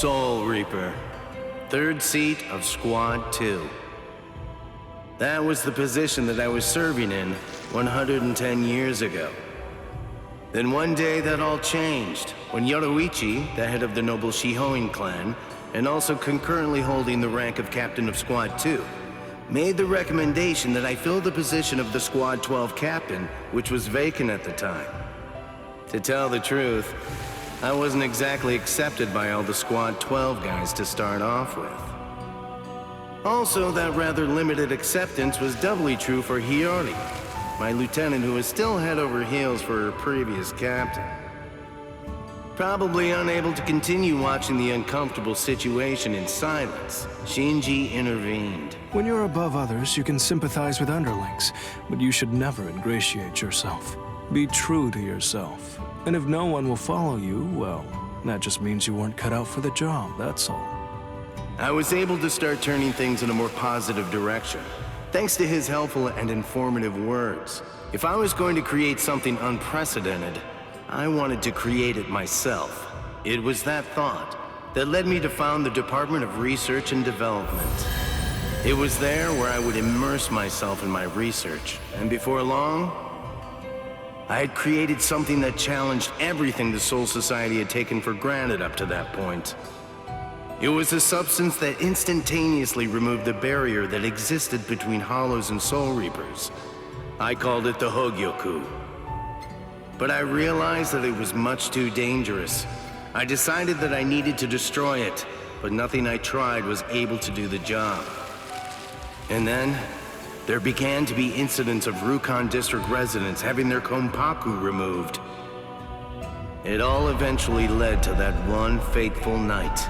Soul Reaper, third seat of Squad 2. That was the position that I was serving in 110 years ago. Then one day that all changed, when Yoruichi, the head of the noble Shihoin clan, and also concurrently holding the rank of Captain of Squad 2, made the recommendation that I fill the position of the Squad 12 Captain, which was vacant at the time. To tell the truth, I wasn't exactly accepted by all the Squad 12 guys to start off with. Also, that rather limited acceptance was doubly true for Hiyori, my lieutenant who was still head over heels for her previous captain. Probably unable to continue watching the uncomfortable situation in silence, Shinji intervened. When you're above others, you can sympathize with underlings, but you should never ingratiate yourself. Be true to yourself. And if no one will follow you, well, that just means you weren't cut out for the job, that's all. I was able to start turning things in a more positive direction, thanks to his helpful and informative words. If I was going to create something unprecedented, I wanted to create it myself. It was that thought that led me to found the Department of Research and Development. It was there where I would immerse myself in my research, and before long, I had created something that challenged everything the Soul Society had taken for granted up to that point. It was a substance that instantaneously removed the barrier that existed between Hollows and Soul Reapers. I called it the Hogyoku. But I realized that it was much too dangerous. I decided that I needed to destroy it, but nothing I tried was able to do the job. And then, there began to be incidents of Rukon District residents having their Konpaku removed. It all eventually led to that one fateful night.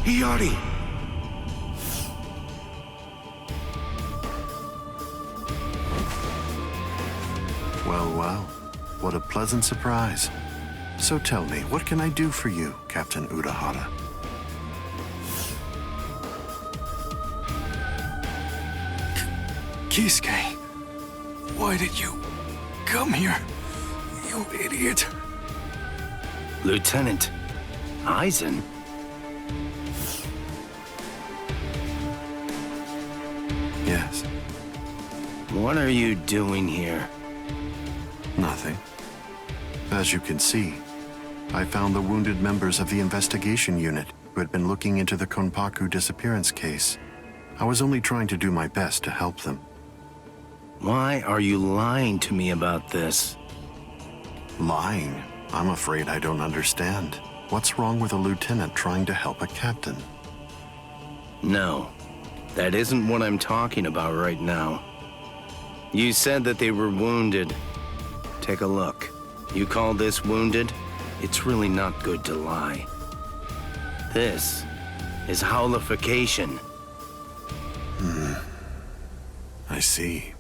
Hiyori! Well, well. What a pleasant surprise. So tell me, what can I do for you, Captain Urahara? Kisuke, why did you come here, you idiot? Lieutenant Aizen? Yes. What are you doing here? Nothing. As you can see, I found the wounded members of the investigation unit who had been looking into the Konpaku disappearance case. I was only trying to do my best to help them. Why are you lying to me about this? Lying? I'm afraid I don't understand. What's wrong with a lieutenant trying to help a captain? No, that isn't what I'm talking about right now. You said that they were wounded. Take a look. You call this wounded? It's really not good to lie. This is howlification. I see.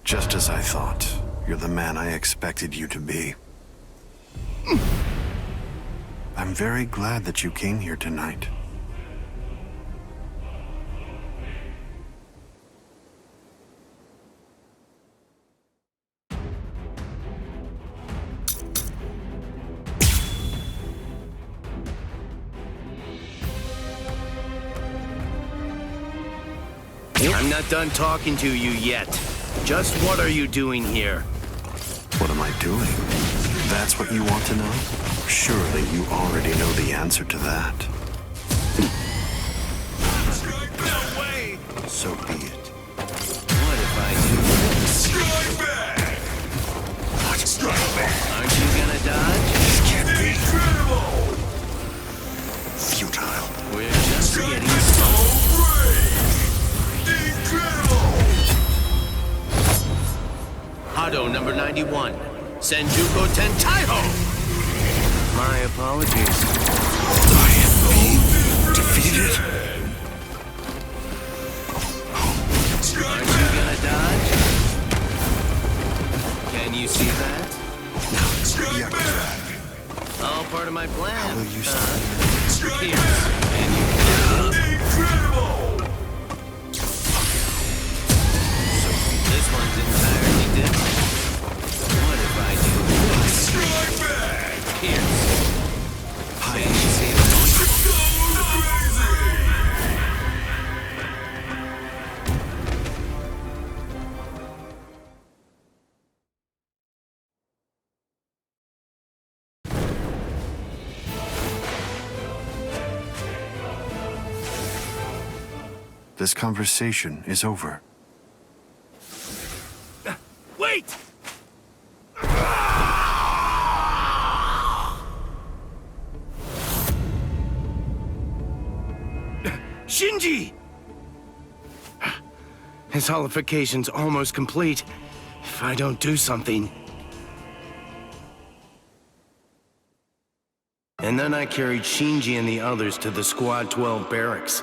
Just as I thought. You're the man I expected you to be. I'm very glad that you came here tonight. I'm not done talking to you yet. Just what are you doing here? What am I doing? That's what you want to know? Surely you already know the answer to that. No way! So be it. What if I do this? Strike back! What? Strike back! Aren't you gonna dodge? This can't be. Incredible! Futile. We're just Strike getting is so brave! Incredible! Hado number 91. Senjuko Tentaiho! My apologies. I am being defeated. Aren't you gonna dodge? Can you see that? Strike back! All part of my plan. Will you stop? Strike Here. back! And you Incredible! This one's entirely different. What if I do this? Strike back! Pierce. Can you see that? Go crazy! This conversation is over. Wait! Shinji! His holification's almost complete. If I don't do something... And then I carried Shinji and the others to the Squad 12 barracks,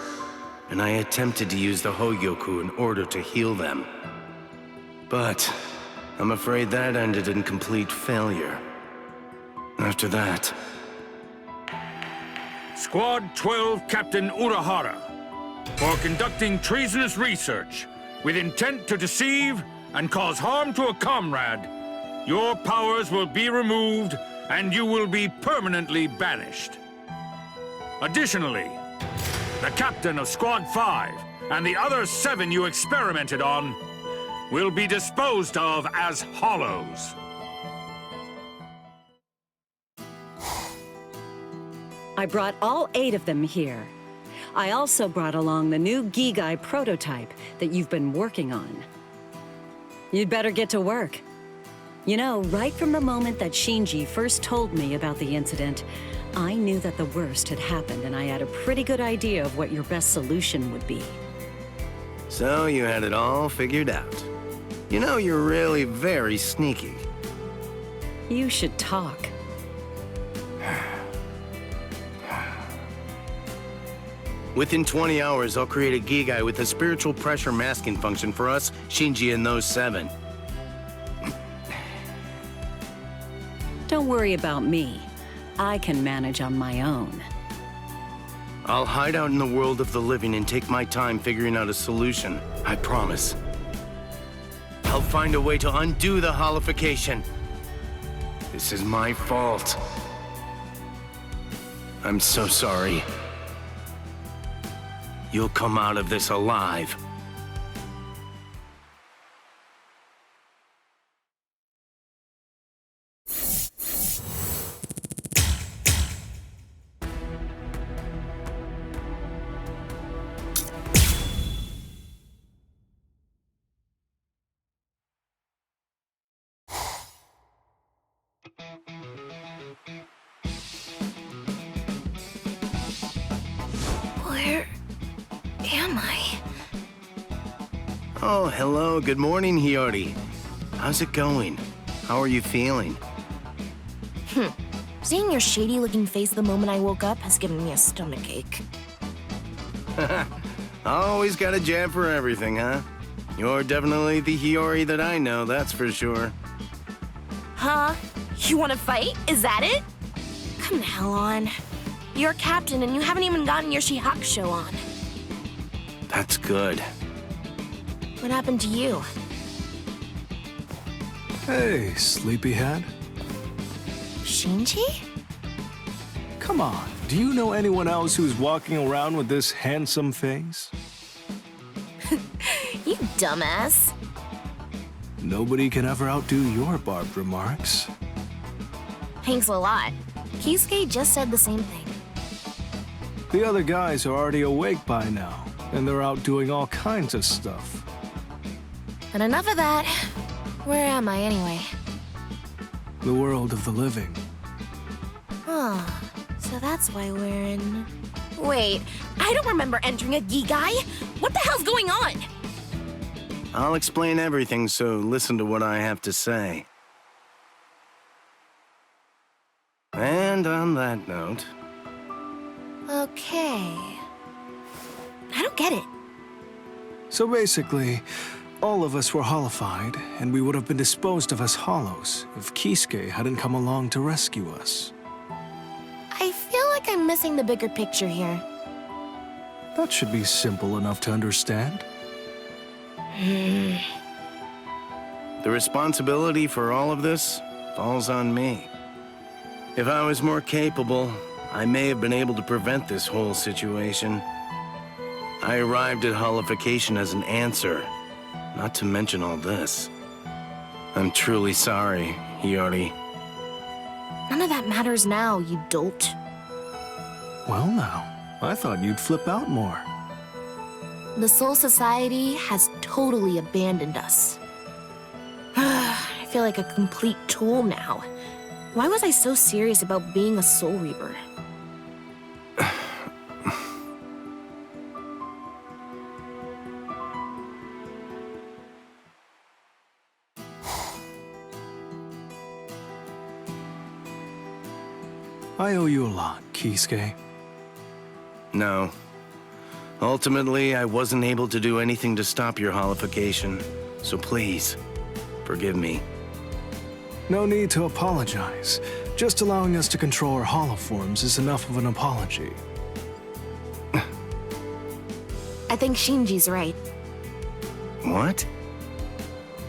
and I attempted to use the Hogyoku in order to heal them. But I'm afraid that ended in complete failure. After that... Squad 12 Captain Urahara, for conducting treasonous research with intent to deceive and cause harm to a comrade, your powers will be removed and you will be permanently banished. Additionally, the captain of Squad 5 and the other 7 you experimented on will be disposed of as hollows. I brought all 8 of them here. I also brought along the new Gigai prototype that you've been working on. You'd better get to work. You know, right from the moment that Shinji first told me about the incident, I knew that the worst had happened and I had a pretty good idea of what your best solution would be. So you had it all figured out. You know, you're really very sneaky. You should talk. Within 20 hours, I'll create a Gigai with a spiritual pressure masking function for us, Shinji, and those 7. Don't worry about me. I can manage on my own. I'll hide out in the world of the living and take my time figuring out a solution. I promise. I'll find a way to undo the holification. This is my fault. I'm so sorry. You'll come out of this alive. Where am I? Oh, hello. Good morning, Hiyori. How's it going? How are you feeling? Seeing your shady-looking face the moment I woke up has given me a stomachache. Always got a jab for everything, huh? You're definitely the Hiyori that I know, that's for sure. Huh? You want to fight? Is that it? Come the hell on. You're captain and you haven't even gotten your Shihakusho on. That's good. What happened to you? Hey, sleepyhead. Shinji? Come on, do you know anyone else who's walking around with this handsome face? You dumbass. Nobody can ever outdo your barbed remarks. Thanks a lot. Kisuke just said the same thing. The other guys are already awake by now, and they're out doing all kinds of stuff. And enough of that. Where am I anyway? The world of the living. Oh, so that's why we're in... Wait, I don't remember entering a Gigai. What the hell's going on? I'll explain everything, so listen to what I have to say. And And on that note... Okay. I don't get it. So basically, all of us were hollified, and we would have been disposed of as hollows if Kisuke hadn't come along to rescue us. I feel like I'm missing the bigger picture here. That should be simple enough to understand. The responsibility for all of this falls on me. If I was more capable, I may have been able to prevent this whole situation. I arrived at hollification as an answer, not to mention all this. I'm truly sorry, Hiyori. None of that matters now, you dolt. Well now, I thought you'd flip out more. The Soul Society has totally abandoned us. I feel like a complete tool now. Why was I so serious about being a Soul Reaper? I owe you a lot, Kisuke. No. Ultimately, I wasn't able to do anything to stop your hollification, so please, forgive me. No need to apologize. Just allowing us to control our holoforms is enough of an apology. I think Shinji's right. What?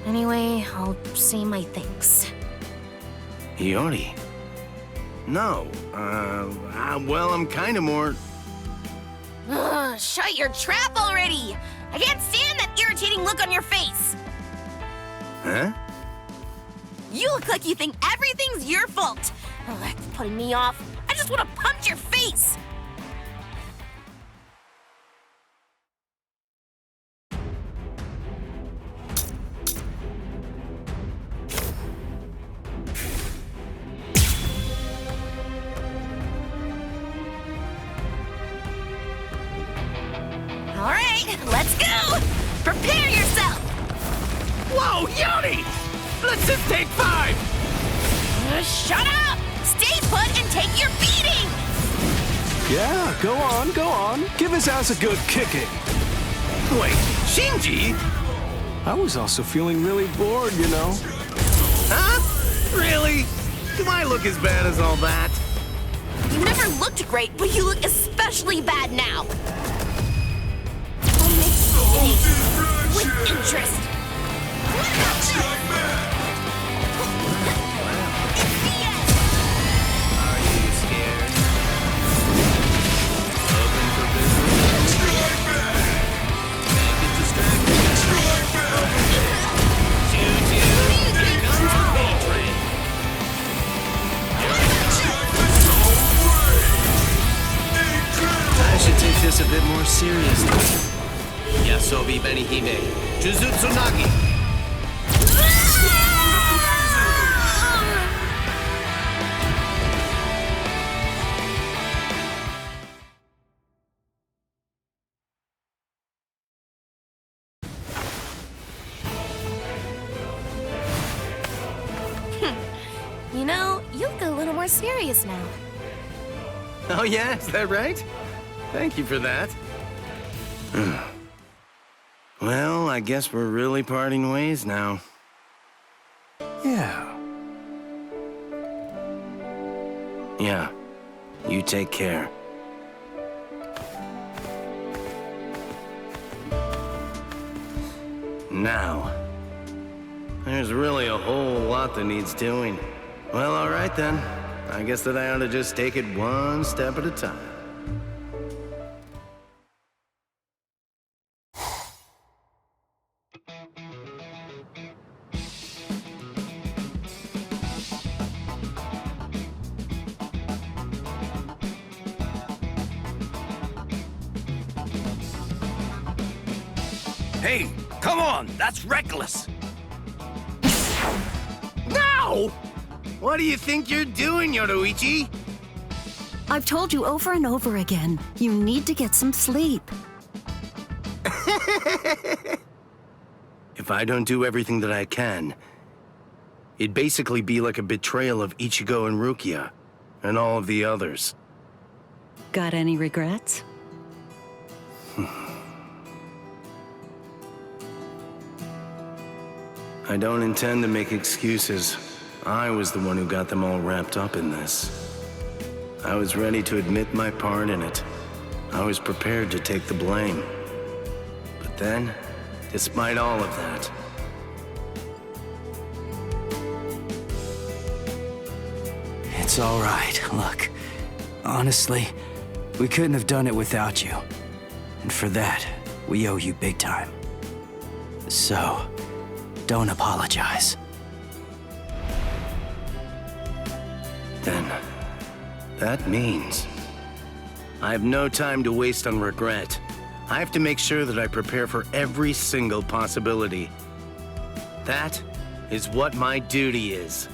Anyway, I'll say my thanks. Hiyori? No, well, I'm kinda more... Ugh, shut your trap already! I can't stand that irritating look on your face! Huh? You look like you think everything's your fault! Oh, that's putting me off. I just want to punch your face! All right, let's go! Prepare yourself! Whoa, Yoni! Let's just take 5! Shut up! Stay put and take your beating! Yeah, go on, go on. Give his ass a good kicking. Wait, Shinji? I was also feeling really bored, you know. Huh? Really? Do I look as bad as all that? You never looked great, but you look especially bad now. I'll make you innate with interest. What about this? It's the end. Are you scared? Open for business? Make it distracting. Choo-choo, here comes the B train. I should take this a bit more seriously. Yasobi Benihime, Jujutsu Nagi. You know, you look a little more serious now. Oh yeah, is that right? Thank you for that. Well, I guess we're really parting ways now. Yeah. Yeah, you take care. Now, there's really a whole lot that needs doing. Well, all right then. I guess that I ought to just take it one step at a time. Hey, come on! That's reckless! No! What do you think you're doing, Yoruichi? I've told you over and over again, you need to get some sleep. If I don't do everything that I can, it'd basically be like a betrayal of Ichigo and Rukia. and all of the others. Got any regrets? I don't intend to make excuses. I was the one who got them all wrapped up in this. I was ready to admit my part in it. I was prepared to take the blame. But then, despite all of that, It's all right. Look, honestly, we couldn't have done it without you. And for that, we owe you big time. So, don't apologize. then that means I have no time to waste on regret. I have to make sure that I prepare for every single possibility. That is what my duty is.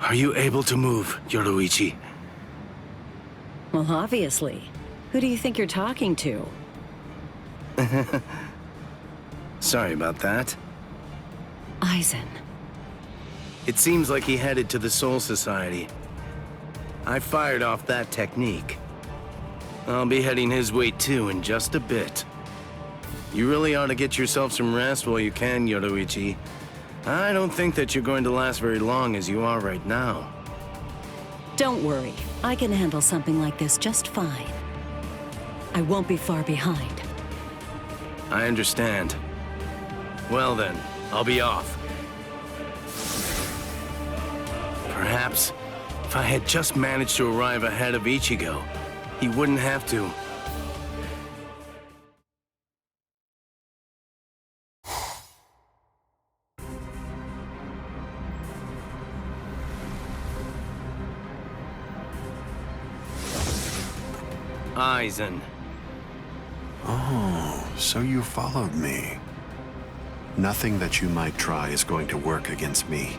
Are you able to move, Yoruichi? Well, obviously. Who do you think you're talking to? Sorry about that. Aizen. It seems like he headed to the Soul Society. I fired off that technique. I'll be heading his way too in just a bit. You really ought to get yourself some rest while you can, Yoruichi. I don't think that you're going to last very long as you are right now. Don't worry. I can handle something like this just fine. I won't be far behind. I understand. Well then, I'll be off. Perhaps, if I had just managed to arrive ahead of Ichigo, he wouldn't have to. Aizen. Oh, so you followed me. Nothing that you might try is going to work against me.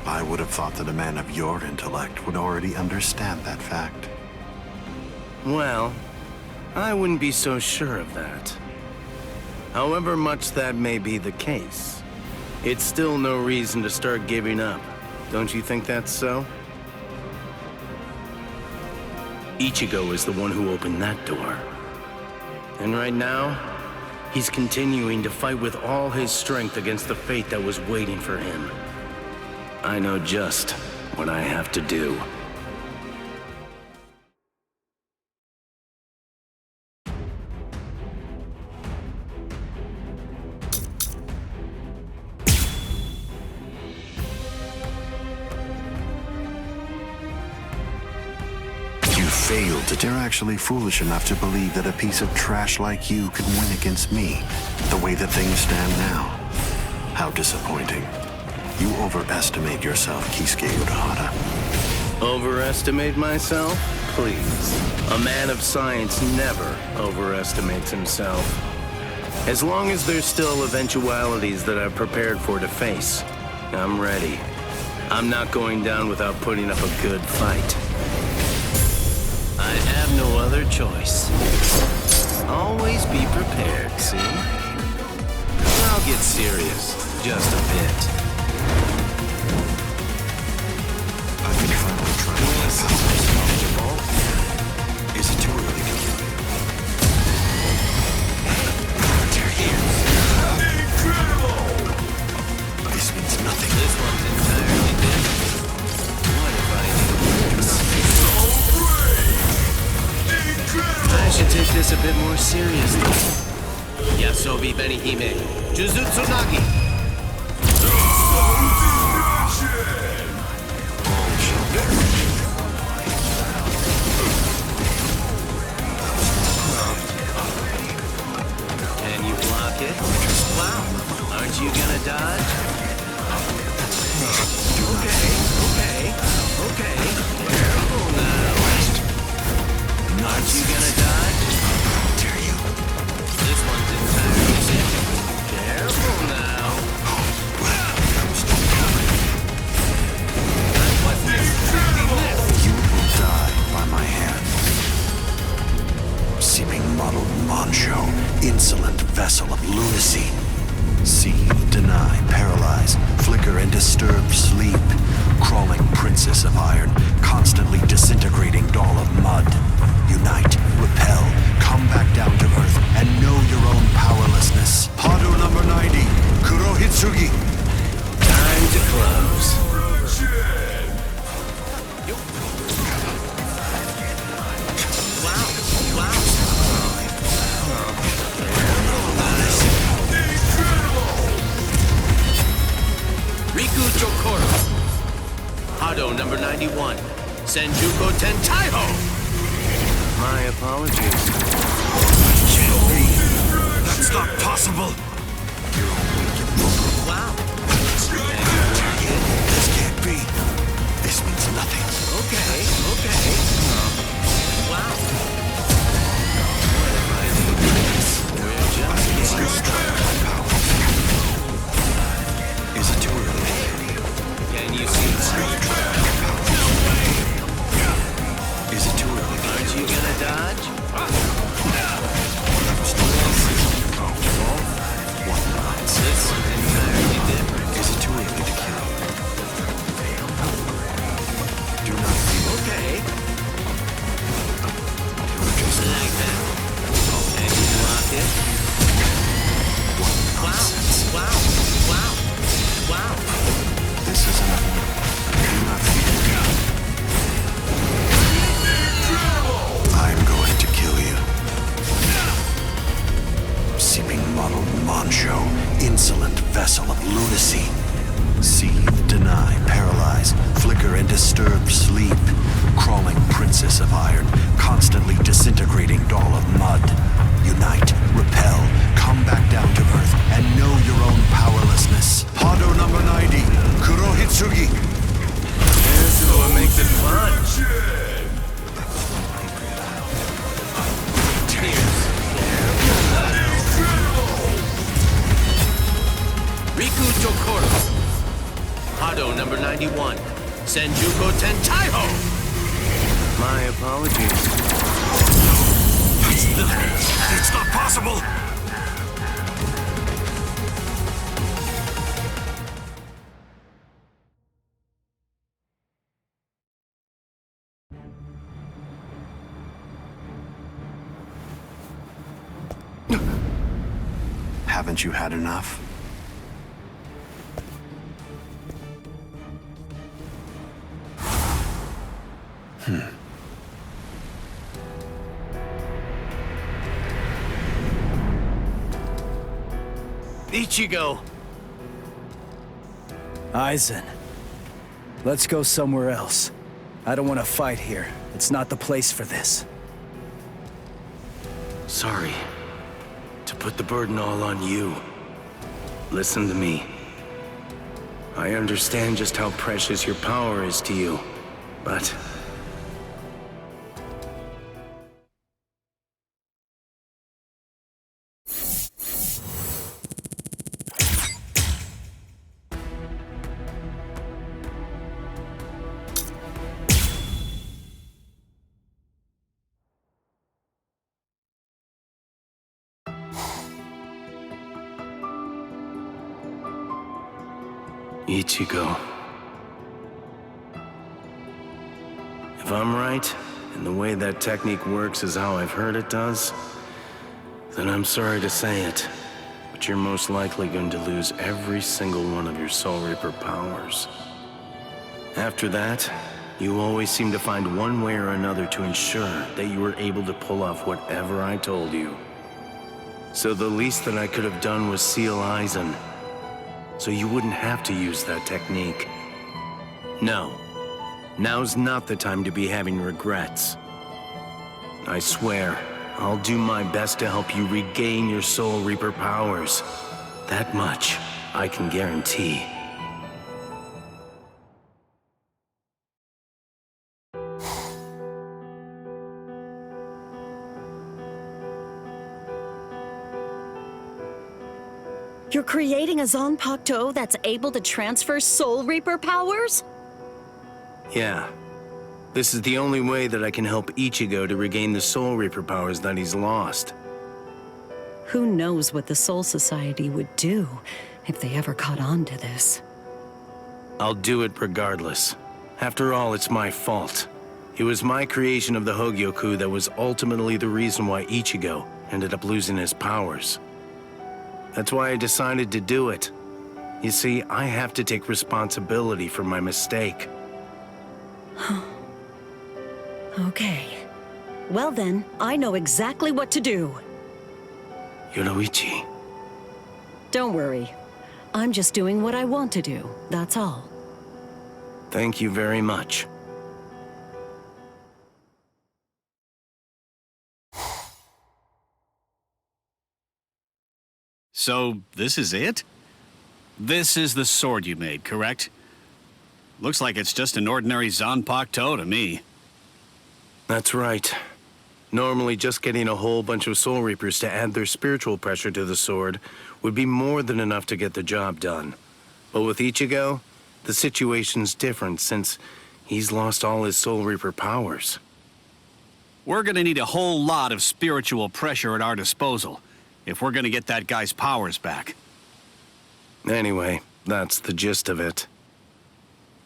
I would have thought that a man of your intellect would already understand that fact. Well, I wouldn't be so sure of that. However much that may be the case, it's still no reason to start giving up. Don't you think that's so? Ichigo is the one who opened that door. And right now, he's continuing to fight with all his strength against the fate that was waiting for him. I know just what I have to do. Failed to. They're actually foolish enough to believe that a piece of trash like you could win against me, the way that things stand now. How disappointing. You overestimate yourself, Kisuke Urahara. Overestimate myself? Please. A man of science never overestimates himself. As long as there's still eventualities that I've prepared for to face, I'm ready. I'm not going down without putting up a good fight. I have no other choice. Always be prepared, see? I'll get serious, just a bit. I've been finally trying to get possible. Is it too early to give it? They're here. Incredible! This means nothing. This one's entirely different. What if I do nothing? I should take this a bit more seriously. Yasobi Benihime, Jujutsu Nagi. Can you block it? Wow, aren't you gonna dodge? Okay. Careful now. Aren't you gonna dodge? Dare you? disturbed sleep. Crawling princess of iron, constantly disintegrating doll of mud. Unite, repel, come back down to earth, and know your own powerlessness. Hado number 90, Kurohitsugi. Time to close. Riku Chokoro. Hado number 91. Senjuko Tentaiho. My apologies. That's not possible. Wow. This can't be. This means nothing. Okay. Wow. Is it too early? Can you see Is it too early? Aren't you gonna dodge? This is entirely different. Is it too early to kill? Do not feel Okay. you're just Like that. And you block it? Wow. This is enough. Do not fear. I'm going to kill you. Seeping muddled Moncho, insolent vessel of lunacy. Seethe, deny, paralyze, flicker and disturb sleep. Crawling princess of iron, constantly disintegrating doll of mud. Unite, repel, come back down to earth, and know your own powerlessness. Hado number 90, Kurohitsugi. This is what makes it fun. Riku Chokoro. Hado number 91. Senjuko Tentaiho. My apologies. It's not possible! Haven't you had enough? Ichigo. Aizen, let's go somewhere else. I don't want to fight here. It's not the place for this. Sorry to put the burden all on you. Listen to me. I understand just how precious your power is to you, but... Ichigo. If I'm right, and the way that technique works is how I've heard it does, then I'm sorry to say it, but you're most likely going to lose every single one of your Soul Reaper powers. After that, you always seem to find one way or another to ensure that you were able to pull off whatever I told you. So the least that I could have done was seal Aizen, so you wouldn't have to use that technique. No, now's not the time to be having regrets. I swear, I'll do my best to help you regain your Soul Reaper powers. That much I can guarantee. You're creating a Zanpakuto that's able to transfer Soul Reaper powers? Yeah. This is the only way that I can help Ichigo to regain the Soul Reaper powers that he's lost. Who knows what the Soul Society would do if they ever caught on to this? I'll do it regardless. After all, it's my fault. It was my creation of the Hogyoku that was ultimately the reason why Ichigo ended up losing his powers. That's why I decided to do it. You see, I have to take responsibility for my mistake. Okay. Well then, I know exactly what to do. Yoruichi. Don't worry. I'm just doing what I want to do, that's all. Thank you very much. So, this is it? This is the sword you made, correct? Looks like it's just an ordinary Zanpakuto to me. That's right. Normally, just getting a whole bunch of Soul Reapers to add their spiritual pressure to the sword would be more than enough to get the job done. But with Ichigo, the situation's different since he's lost all his Soul Reaper powers. We're gonna need a whole lot of spiritual pressure at our disposal if we're gonna get that guy's powers back. Anyway, that's the gist of it.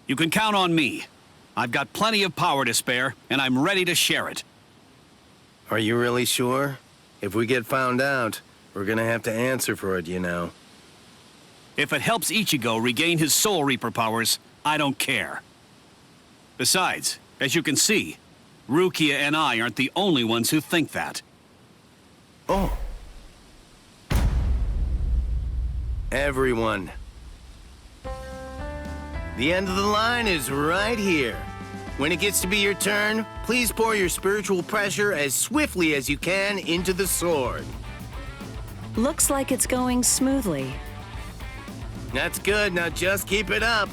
You can count on me. I've got plenty of power to spare, and I'm ready to share it. Are you really sure? If we get found out, we're gonna have to answer for it, you know. If it helps Ichigo regain his Soul Reaper powers, I don't care. Besides, as you can see, Rukia and I aren't the only ones who think that. Oh. Everyone. The end of the line is right here. When it gets to be your turn, please pour your spiritual pressure as swiftly as you can into the sword. Looks like it's going smoothly. That's good, now just keep it up.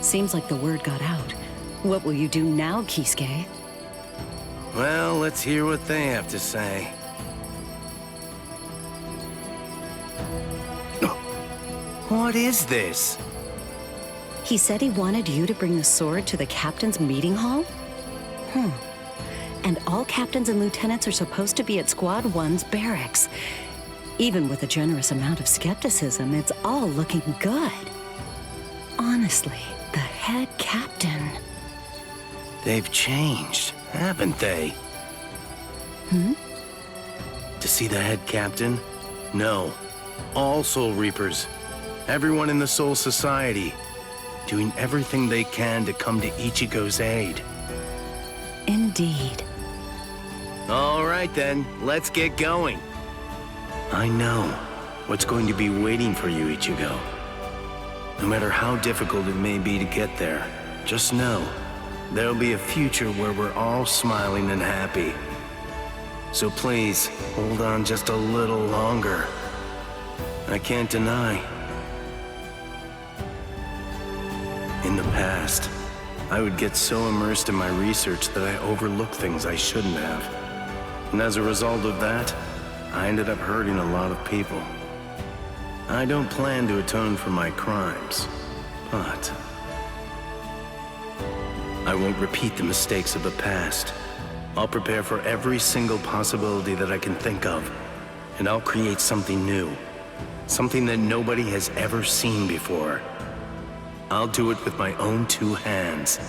Seems like the word got out. What will you do now, Kisuke? Well, let's hear what they have to say. What is this? He said he wanted you to bring the sword to the captain's meeting hall? And all captains and lieutenants are supposed to be at Squad 1's barracks. Even with a generous amount of skepticism, it's all looking good. Honestly, the head captain. They've changed, haven't they? To see the head captain? No. All Soul Reapers. Everyone in the Soul Society. Doing everything they can to come to Ichigo's aid. Indeed. All right then, let's get going. I know what's going to be waiting for you, Ichigo. No matter how difficult it may be to get there, just know there'll be a future where we're all smiling and happy. So please, hold on just a little longer. I can't deny. In the past, I would get so immersed in my research that I overlooked things I shouldn't have. And as a result of that, I ended up hurting a lot of people. I don't plan to atone for my crimes, but I won't repeat the mistakes of the past. I'll prepare for every single possibility that I can think of, and I'll create something new. Something that nobody has ever seen before. I'll do it with my own two hands,